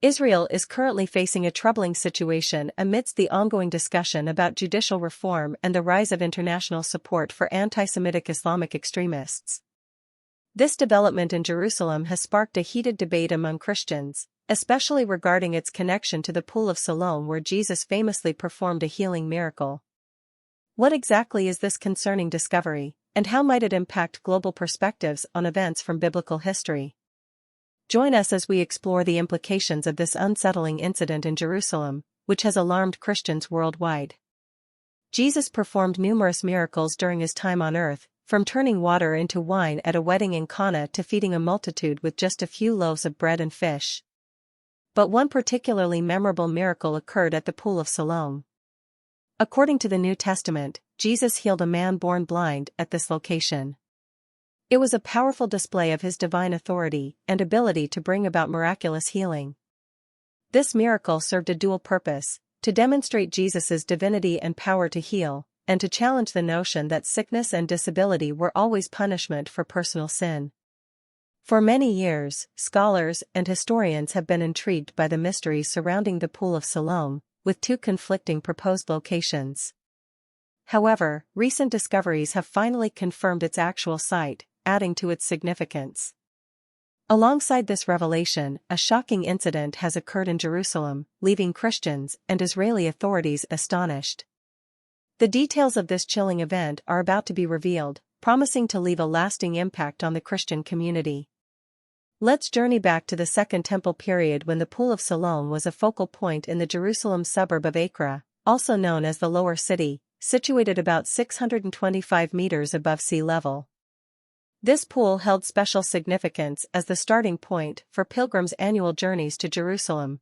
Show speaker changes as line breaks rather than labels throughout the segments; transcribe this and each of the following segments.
Israel is currently facing a troubling situation amidst the ongoing discussion about judicial reform and the rise of international support for anti-Semitic Islamic extremists. This development in Jerusalem has sparked a heated debate among Christians, especially regarding its connection to the Pool of Siloam where Jesus famously performed a healing miracle. What exactly is this concerning discovery, and how might it impact global perspectives on events from biblical history? Join us as we explore the implications of this unsettling incident in Jerusalem, which has alarmed Christians worldwide. Jesus performed numerous miracles during his time on earth, from turning water into wine at a wedding in Cana to feeding a multitude with just a few loaves of bread and fish. But one particularly memorable miracle occurred at the Pool of Siloam. According to the New Testament, Jesus healed a man born blind at this location. It was a powerful display of his divine authority and ability to bring about miraculous healing. This miracle served a dual purpose: to demonstrate Jesus' divinity and power to heal, and to challenge the notion that sickness and disability were always punishment for personal sin. For many years, scholars and historians have been intrigued by the mysteries surrounding the Pool of Siloam, with two conflicting proposed locations. However, recent discoveries have finally confirmed its actual site, adding to its significance. Alongside this revelation, a shocking incident has occurred in Jerusalem, leaving Christians and Israeli authorities astonished. The details of this chilling event are about to be revealed, promising to leave a lasting impact on the Christian community. Let's journey back to the Second Temple period when the Pool of Siloam was a focal point in the Jerusalem suburb of Acre, also known as the Lower City, situated about 625 meters above sea level. This pool held special significance as the starting point for pilgrims' annual journeys to Jerusalem.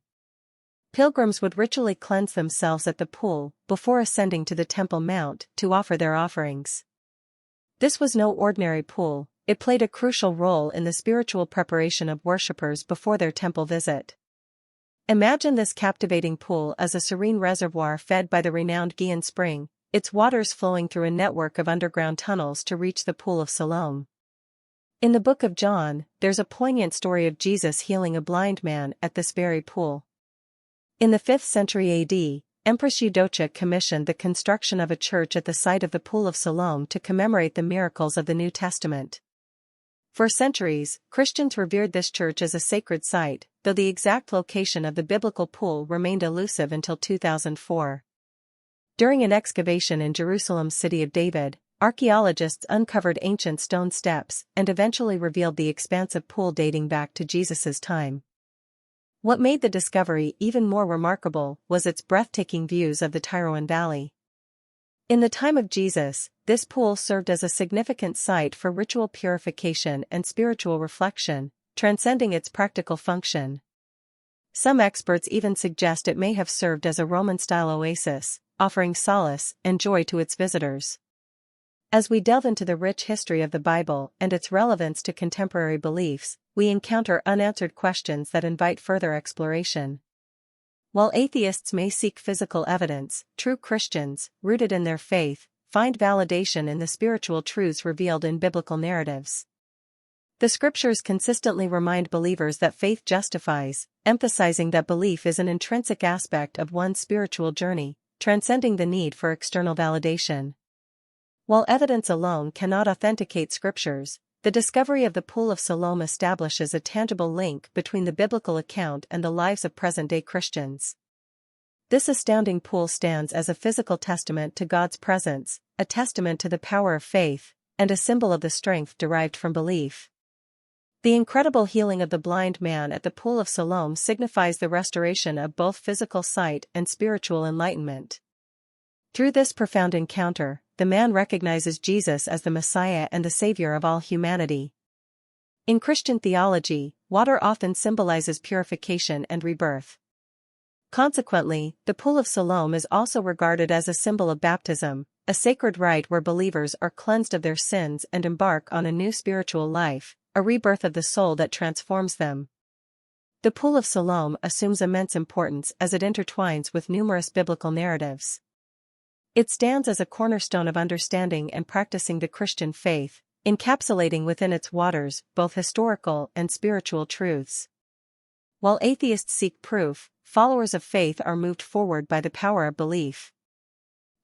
Pilgrims would ritually cleanse themselves at the pool before ascending to the Temple Mount to offer their offerings. This was no ordinary pool; it played a crucial role in the spiritual preparation of worshippers before their temple visit. Imagine this captivating pool as a serene reservoir fed by the renowned Gihon Spring, its waters flowing through a network of underground tunnels to reach the Pool of Siloam. In the book of John, there's a poignant story of Jesus healing a blind man at this very pool. In the 5th century AD, Empress Eudocia commissioned the construction of a church at the site of the Pool of Siloam to commemorate the miracles of the New Testament. For centuries, Christians revered this church as a sacred site, though the exact location of the biblical pool remained elusive until 2004. During an excavation in Jerusalem's City of David, archaeologists uncovered ancient stone steps and eventually revealed the expansive pool dating back to Jesus' time. What made the discovery even more remarkable was its breathtaking views of the Tyroan Valley. In the time of Jesus, this pool served as a significant site for ritual purification and spiritual reflection, transcending its practical function. Some experts even suggest it may have served as a Roman-style oasis, offering solace and joy to its visitors. As we delve into the rich history of the Bible and its relevance to contemporary beliefs, we encounter unanswered questions that invite further exploration. While atheists may seek physical evidence, true Christians, rooted in their faith, find validation in the spiritual truths revealed in biblical narratives. The scriptures consistently remind believers that faith justifies, emphasizing that belief is an intrinsic aspect of one's spiritual journey, transcending the need for external validation. While evidence alone cannot authenticate scriptures, the discovery of the Pool of Siloam establishes a tangible link between the biblical account and the lives of present-day Christians. This astounding pool stands as a physical testament to God's presence, a testament to the power of faith, and a symbol of the strength derived from belief. The incredible healing of the blind man at the Pool of Siloam signifies the restoration of both physical sight and spiritual enlightenment. Through this profound encounter, the man recognizes Jesus as the Messiah and the Savior of all humanity. In Christian theology, water often symbolizes purification and rebirth. Consequently, the Pool of Siloam is also regarded as a symbol of baptism, a sacred rite where believers are cleansed of their sins and embark on a new spiritual life, a rebirth of the soul that transforms them. The Pool of Siloam assumes immense importance as it intertwines with numerous biblical narratives. It stands as a cornerstone of understanding and practicing the Christian faith, encapsulating within its waters both historical and spiritual truths. While atheists seek proof, followers of faith are moved forward by the power of belief.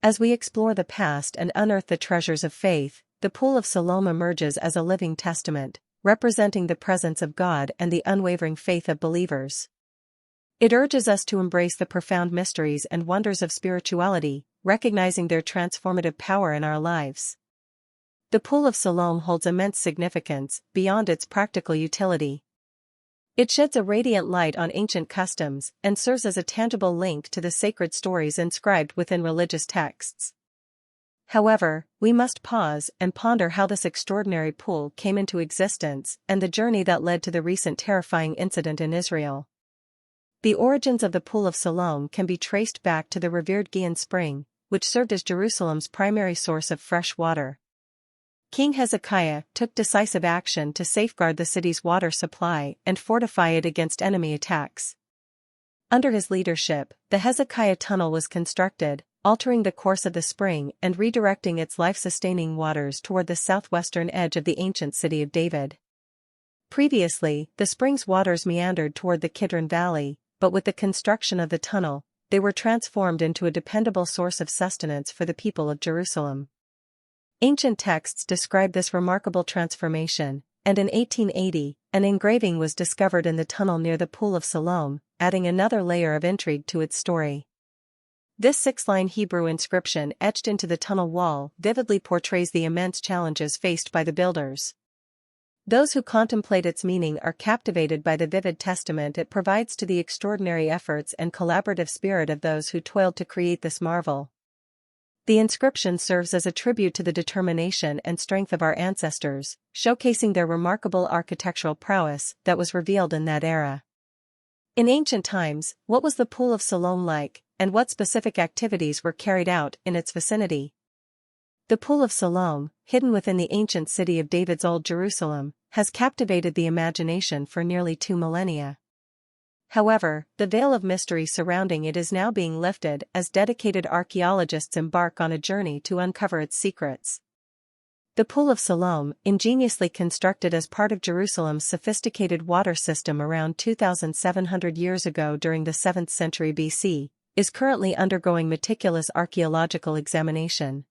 As we explore the past and unearth the treasures of faith, the Pool of Siloam emerges as a living testament, representing the presence of God and the unwavering faith of believers. It urges us to embrace the profound mysteries and wonders of spirituality, recognizing their transformative power in our lives. The Pool of Siloam holds immense significance beyond its practical utility. It sheds a radiant light on ancient customs and serves as a tangible link to the sacred stories inscribed within religious texts. However, we must pause and ponder how this extraordinary pool came into existence and the journey that led to the recent terrifying incident in Israel. The origins of the Pool of Siloam can be traced back to the revered Gihon spring, which served as Jerusalem's primary source of fresh water. King Hezekiah took decisive action to safeguard the city's water supply and fortify it against enemy attacks. Under his leadership, the Hezekiah Tunnel was constructed, altering the course of the spring and redirecting its life-sustaining waters toward the southwestern edge of the ancient city of David. Previously, the spring's waters meandered toward the Kidron Valley, but with the construction of the tunnel, they were transformed into a dependable source of sustenance for the people of Jerusalem. Ancient texts describe this remarkable transformation, and in 1880, an engraving was discovered in the tunnel near the Pool of Siloam, adding another layer of intrigue to its story. This 6-line Hebrew inscription etched into the tunnel wall vividly portrays the immense challenges faced by the builders. Those who contemplate its meaning are captivated by the vivid testament it provides to the extraordinary efforts and collaborative spirit of those who toiled to create this marvel. The inscription serves as a tribute to the determination and strength of our ancestors, showcasing their remarkable architectural prowess that was revealed in that era. In ancient times, what was the Pool of Siloam like, and what specific activities were carried out in its vicinity? The Pool of Siloam, hidden within the ancient city of David's Old Jerusalem, has captivated the imagination for nearly 2 millennia. However, the veil of mystery surrounding it is now being lifted as dedicated archaeologists embark on a journey to uncover its secrets. The Pool of Siloam, ingeniously constructed as part of Jerusalem's sophisticated water system around 2,700 years ago during the 7th century BC, is currently undergoing meticulous archaeological examination.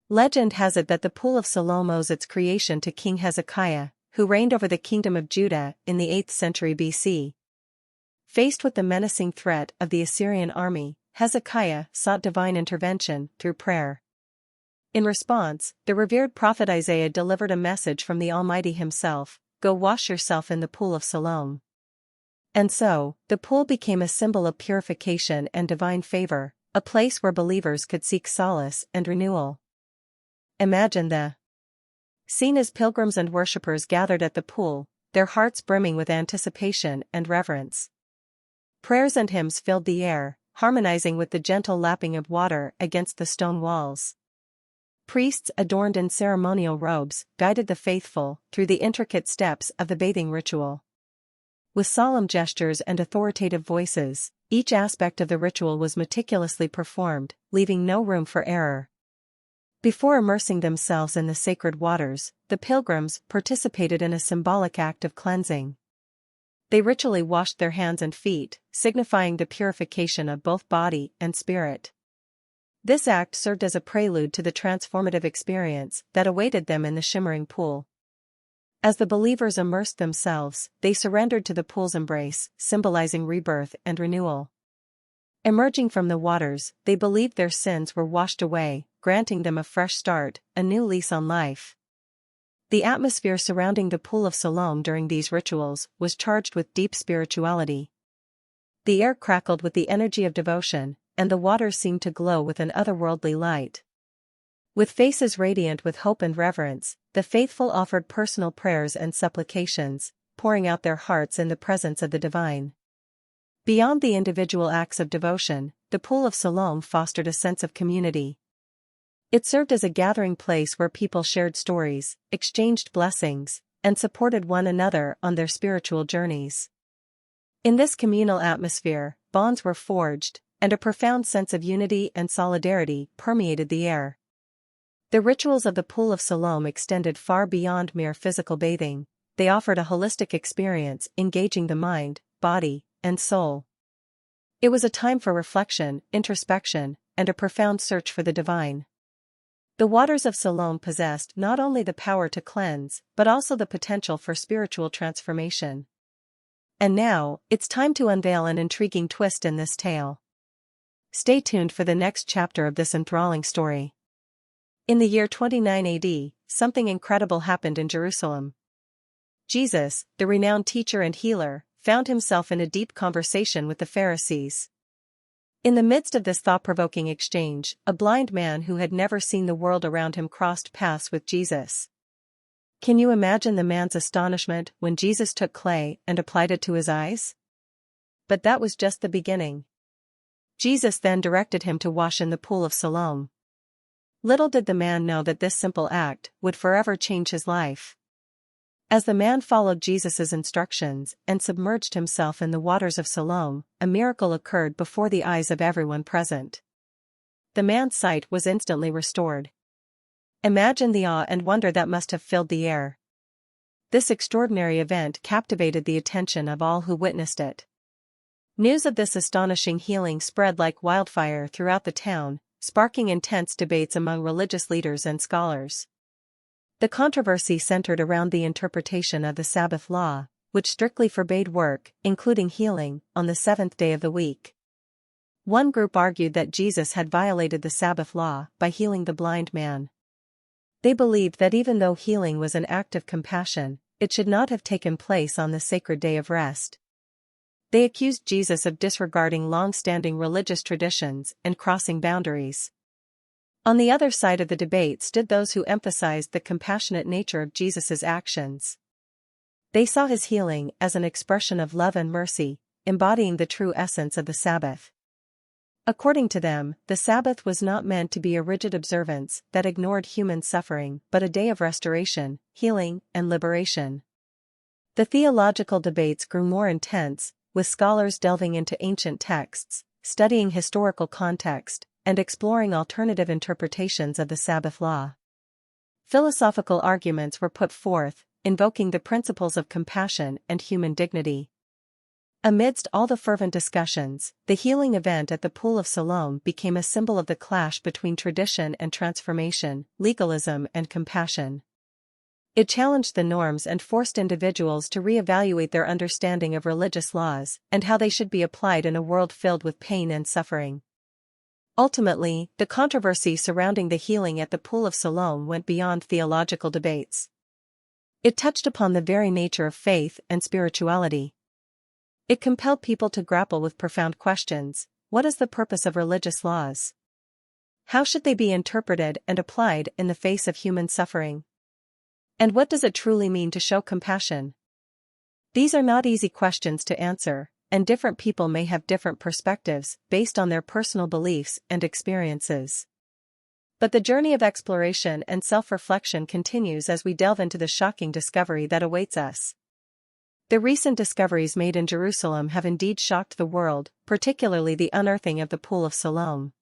Legend has it that the Pool of Siloam owes its creation to King Hezekiah, who reigned over the kingdom of Judah in the 8th century BC. Faced with the menacing threat of the Assyrian army, Hezekiah sought divine intervention through prayer. In response, the revered prophet Isaiah delivered a message from the Almighty himself: "Go wash yourself in the Pool of Siloam." And so, the pool became a symbol of purification and divine favor, a place where believers could seek solace and renewal. Imagine the scene as pilgrims and worshippers gathered at the pool, their hearts brimming with anticipation and reverence. Prayers and hymns filled the air, harmonizing with the gentle lapping of water against the stone walls. Priests adorned in ceremonial robes guided the faithful through the intricate steps of the bathing ritual. With solemn gestures and authoritative voices, each aspect of the ritual was meticulously performed, leaving no room for error. Before immersing themselves in the sacred waters, the pilgrims participated in a symbolic act of cleansing. They ritually washed their hands and feet, signifying the purification of both body and spirit. This act served as a prelude to the transformative experience that awaited them in the shimmering pool. As the believers immersed themselves, they surrendered to the pool's embrace, symbolizing rebirth and renewal. Emerging from the waters, they believed their sins were washed away, granting them a fresh start, a new lease on life. The atmosphere surrounding the Pool of Siloam during these rituals was charged with deep spirituality. The air crackled with the energy of devotion, and the waters seemed to glow with an otherworldly light. With faces radiant with hope and reverence, the faithful offered personal prayers and supplications, pouring out their hearts in the presence of the divine. Beyond the individual acts of devotion, the Pool of Siloam fostered a sense of community. It served as a gathering place where people shared stories, exchanged blessings, and supported one another on their spiritual journeys. In this communal atmosphere, bonds were forged, and a profound sense of unity and solidarity permeated the air. The rituals of the Pool of Siloam extended far beyond mere physical bathing. They offered a holistic experience, engaging the mind, body and soul. It was a time for reflection, introspection, and a profound search for the divine. The waters of Siloam possessed not only the power to cleanse, but also the potential for spiritual transformation. And now, it's time to unveil an intriguing twist in this tale. Stay tuned for the next chapter of this enthralling story. In the year 29 AD, something incredible happened in Jerusalem. Jesus, the renowned teacher and healer, found himself in a deep conversation with the Pharisees. In the midst of this thought-provoking exchange, a blind man who had never seen the world around him crossed paths with Jesus. Can you imagine the man's astonishment when Jesus took clay and applied it to his eyes? But that was just the beginning. Jesus then directed him to wash in the pool of Siloam. Little did the man know that this simple act would forever change his life. As the man followed Jesus' instructions and submerged himself in the waters of Siloam, a miracle occurred before the eyes of everyone present. The man's sight was instantly restored. Imagine the awe and wonder that must have filled the air. This extraordinary event captivated the attention of all who witnessed it. News of this astonishing healing spread like wildfire throughout the town, sparking intense debates among religious leaders and scholars. The controversy centered around the interpretation of the Sabbath law, which strictly forbade work, including healing, on the seventh day of the week. One group argued that Jesus had violated the Sabbath law by healing the blind man. They believed that even though healing was an act of compassion, it should not have taken place on the sacred day of rest. They accused Jesus of disregarding long-standing religious traditions and crossing boundaries. On the other side of the debate stood those who emphasized the compassionate nature of Jesus' actions. They saw his healing as an expression of love and mercy, embodying the true essence of the Sabbath. According to them, the Sabbath was not meant to be a rigid observance that ignored human suffering but a day of restoration, healing, and liberation. The theological debates grew more intense, with scholars delving into ancient texts, studying historical context, and exploring alternative interpretations of the Sabbath law. Philosophical arguments were put forth, invoking the principles of compassion and human dignity. Amidst all the fervent discussions, the healing event at the Pool of Siloam became a symbol of the clash between tradition and transformation, legalism and compassion. It challenged the norms and forced individuals to reevaluate their understanding of religious laws and how they should be applied in a world filled with pain and suffering. Ultimately, the controversy surrounding the healing at the Pool of Siloam went beyond theological debates. It touched upon the very nature of faith and spirituality. It compelled people to grapple with profound questions. What is the purpose of religious laws? How should they be interpreted and applied in the face of human suffering? And what does it truly mean to show compassion? These are not easy questions to answer, and different people may have different perspectives based on their personal beliefs and experiences. But the journey of exploration and self-reflection continues as we delve into the shocking discovery that awaits us. The recent discoveries made in Jerusalem have indeed shocked the world, particularly the unearthing of the Pool of Siloam.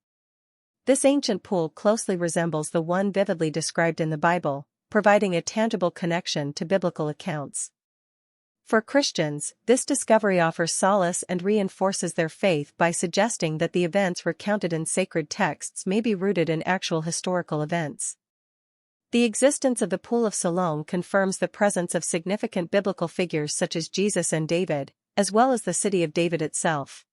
This ancient pool closely resembles the one vividly described in the Bible, providing a tangible connection to biblical accounts. For Christians, this discovery offers solace and reinforces their faith by suggesting that the events recounted in sacred texts may be rooted in actual historical events. The existence of the Pool of Siloam confirms the presence of significant biblical figures such as Jesus and David, as well as the city of David itself.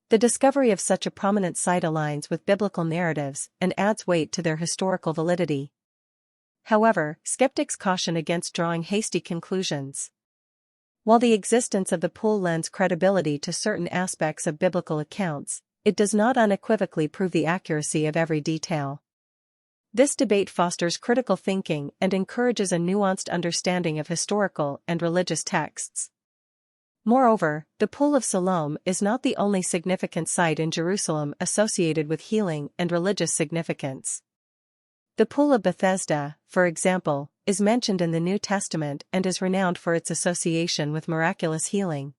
The discovery of such a prominent site aligns with biblical narratives and adds weight to their historical validity. However, skeptics caution against drawing hasty conclusions. While the existence of the pool lends credibility to certain aspects of biblical accounts, it does not unequivocally prove the accuracy of every detail. This debate fosters critical thinking and encourages a nuanced understanding of historical and religious texts. Moreover, the Pool of Siloam is not the only significant site in Jerusalem associated with healing and religious significance. The Pool of Bethesda, for example, is mentioned in the New Testament and is renowned for its association with miraculous healing.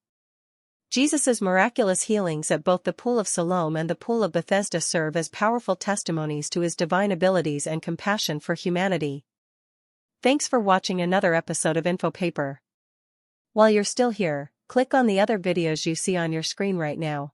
Jesus' miraculous healings at both the Pool of Siloam and the Pool of Bethesda serve as powerful testimonies to his divine abilities and compassion for humanity. Thanks for watching another episode of InfoPaper. While you're still here, Click on the other videos you see on your screen right now.